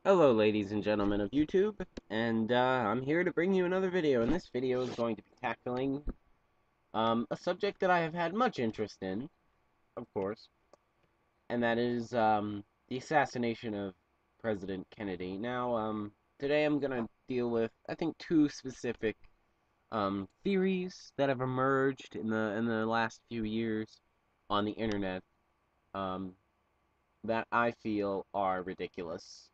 Hello, ladies and gentlemen of YouTube, and I'm here to bring you another video, and this video is going to be tackling a subject that I have had much interest in, of course, and that is the assassination of President Kennedy. Now, today I'm going to deal with, I think, two specific theories that have emerged in the last few years on the internet that I feel are ridiculous.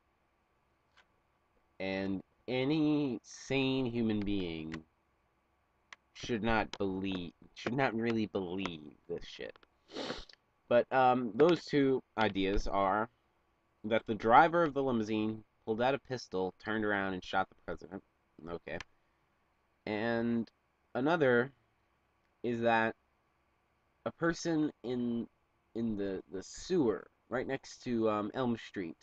And any sane human being should not really believe this shit. But those two ideas are that the driver of the limousine pulled out a pistol, turned around, and shot the president. Okay. And another is that a person in the sewer right next to Elm Street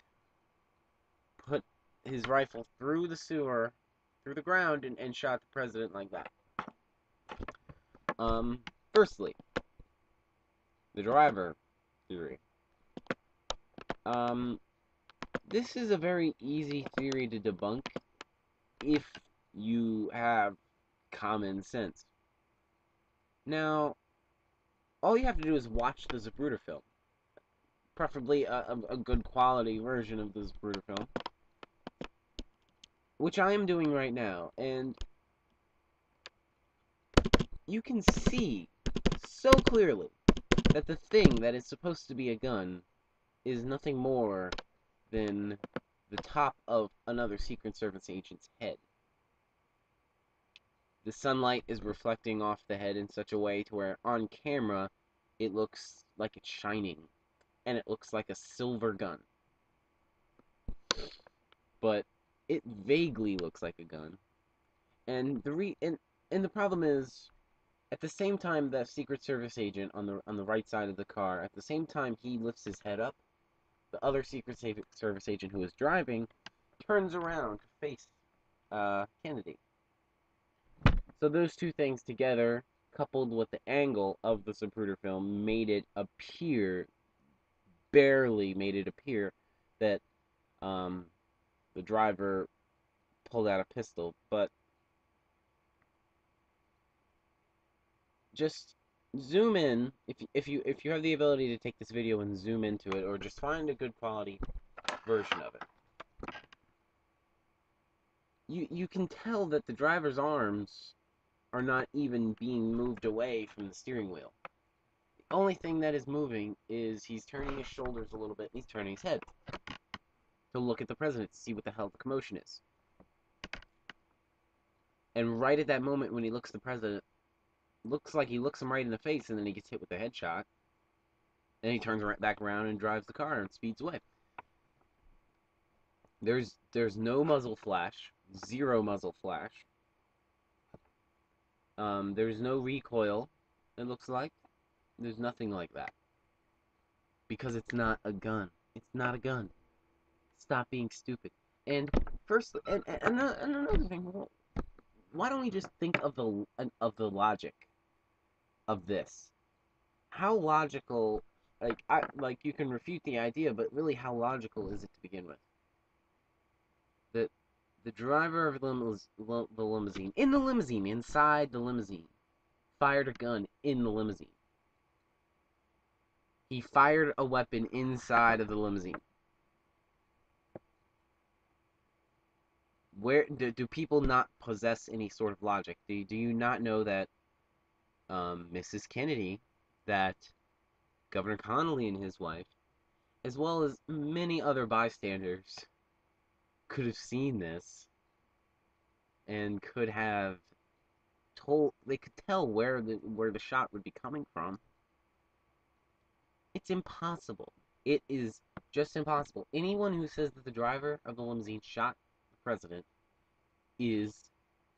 put his rifle through the sewer, through the ground, and shot the president like that. Firstly, the driver theory. Um, this is a very easy theory to debunk if you have common sense. Now, all you have to do is watch the Zapruder film, preferably a good quality version of the Zapruder film, which I am doing right now, and you can see so clearly that the thing that is supposed to be a gun is nothing more than the top of another Secret Service agent's head. The sunlight is reflecting off the head in such a way to where on camera it looks like it's shining, and it looks like a silver gun. But it vaguely looks like a gun. And the problem is, at the same time that Secret Service agent on the right side of the car, at the same time he lifts his head up, the other Secret Service agent who is driving turns around to face Kennedy. So those two things together, coupled with the angle of the Zapruder film, barely made it appear that the driver pulled out a pistol. But just zoom in if you have the ability to take this video and zoom into it, or just find a good quality version of it. You can tell that the driver's arms are not even being moved away from the steering wheel. The only thing that is moving is he's turning his shoulders a little bit, and he's turning his head to look at the president to see what the hell the commotion is. And right at that moment when he looks at the president, looks like he looks him right in the face, and then he gets hit with a headshot. Then he turns back around and drives the car and speeds away. There's no muzzle flash, zero muzzle flash. There's no recoil, it looks like. There's nothing like that. Because it's not a gun. It's not a gun. Stop being stupid. And first, and another thing, why don't we just think of the logic of this? How logical, like you can refute the idea, but really how logical is it to begin with? That the driver of the limousine, inside the limousine, fired a gun in the limousine. He fired a weapon inside of the limousine. Where do people not possess any sort of logic? Do you not know that Mrs. Kennedy, that Governor Connolly and his wife, as well as many other bystanders, could have seen this and could have they could tell where the shot would be coming from. It's impossible. It is just impossible. Anyone who says that the driver of the limousine shot the president is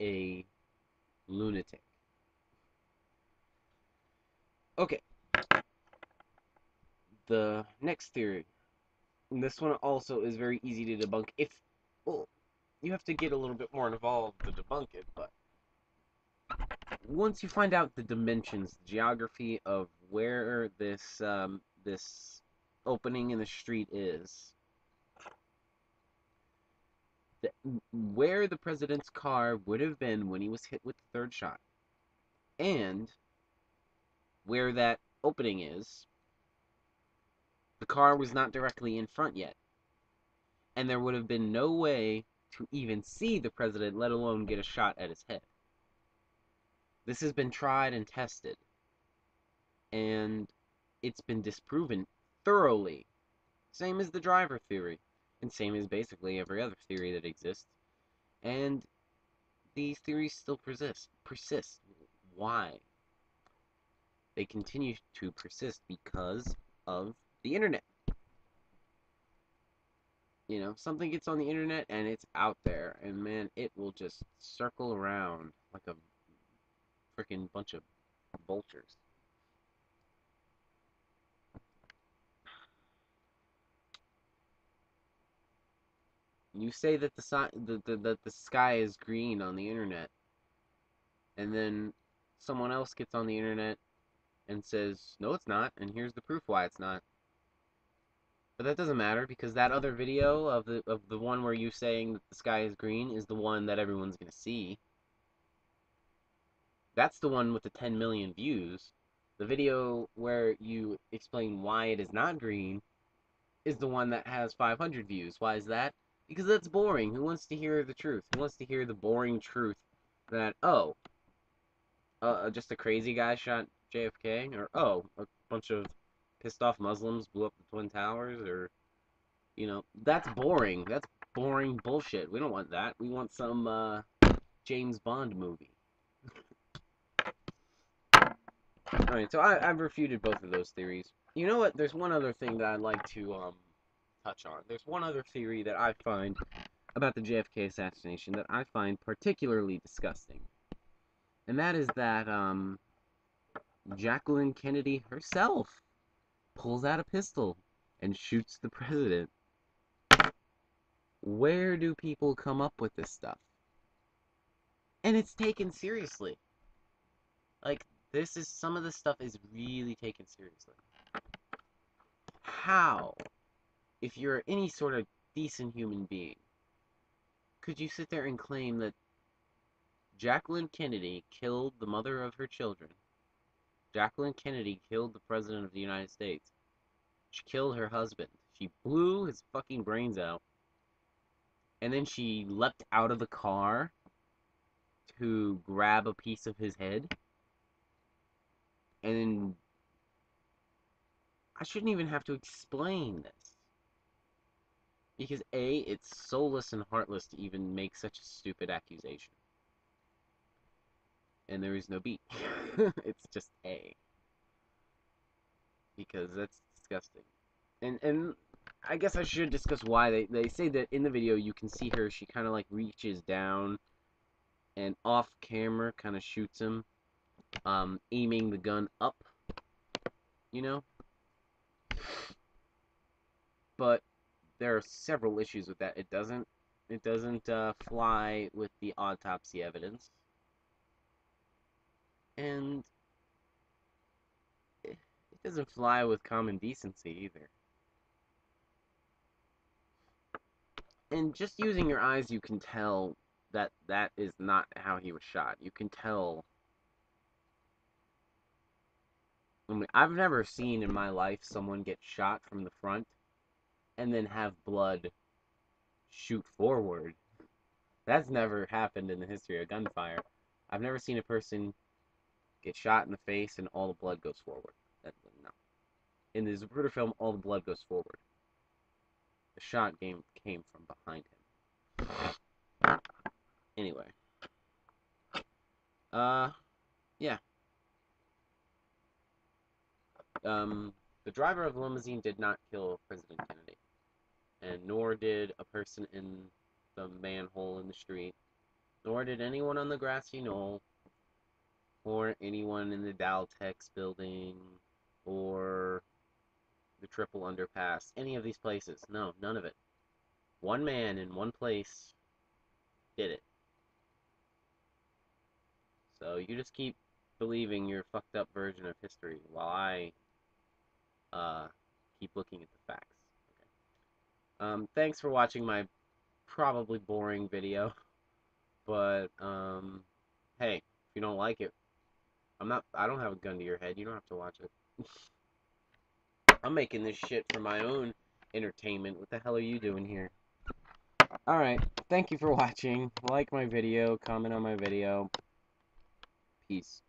a lunatic. Okay. The next theory. And this one also is very easy to debunk. Well, you have to get a little bit more involved to debunk it, but once you find out the dimensions, the geography of where this opening in the street is, where the president's car would have been when he was hit with the third shot, and where that opening is, the car was not directly in front yet, and there would have been no way to even see the president, let alone get a shot at his head. This has been tried and tested, and it's been disproven thoroughly. Same as the driver theory, and same as basically every other theory that exists. And these theories still persist. Why? They continue to persist because of the internet. You know, something gets on the internet and it's out there, and man, it will just circle around like a freaking bunch of vultures. You say that the sky is green on the internet, and then someone else gets on the internet and says, "No, it's not," and here's the proof why it's not. But that doesn't matter because that other video of the one where you saying that the sky is green is the one that everyone's gonna see. That's the one with the 10 million views. The video where you explain why it is not green is the one that has 500 views. Why is that? Because that's boring. Who wants to hear the truth? Who wants to hear the boring truth that, oh, just a crazy guy shot JFK? Or, oh, a bunch of pissed off Muslims blew up the Twin Towers? Or, that's boring. That's boring bullshit. We don't want that. We want some James Bond movie. Alright, so I've refuted both of those theories. You know what? There's one other thing that I'd like to touch on. There's one other theory that I find about the JFK assassination that I find particularly disgusting. And that is that Jacqueline Kennedy herself pulls out a pistol and shoots the president. Where do people come up with this stuff? And it's taken seriously. Like, some of this stuff is really taken seriously. How, if you're any sort of decent human being, could you sit there and claim that Jacqueline Kennedy killed the mother of her children? Jacqueline Kennedy killed the President of the United States. She killed her husband. She blew his fucking brains out. And then she leapt out of the car to grab a piece of his head. And then I shouldn't even have to explain this. Because A, it's soulless and heartless to even make such a stupid accusation. And there is no B. It's just A. Because that's disgusting. And I guess I should discuss why they say that in the video you can see her, she kind of like reaches down and off camera kind of shoots him, aiming the gun up, you know? But there are several issues with that. It doesn't fly with the autopsy evidence. And it doesn't fly with common decency either. And just using your eyes, you can tell that that is not how he was shot. You can tell. I mean, I've never seen in my life someone get shot from the front and then have blood shoot forward. That's never happened in the history of gunfire. I've never seen a person get shot in the face and all the blood goes forward. No. In the Zapruder film, all the blood goes forward. The shot came from behind him. Anyway. Yeah. The driver of the limousine did not kill President Kennedy. And nor did a person in the manhole in the street. Nor did anyone on the grassy knoll. Or anyone in the Daltex building. Or the triple underpass. Any of these places. No, none of it. One man in one place did it. So you just keep believing your fucked up version of history while I keep looking at the facts. Okay. Thanks for watching my probably boring video, but hey, if you don't like it, I don't have a gun to your head. You don't have to watch it. I'm making this shit for my own entertainment. What the hell are you doing here? Alright, thank you for watching. Like my video, comment on my video. Peace.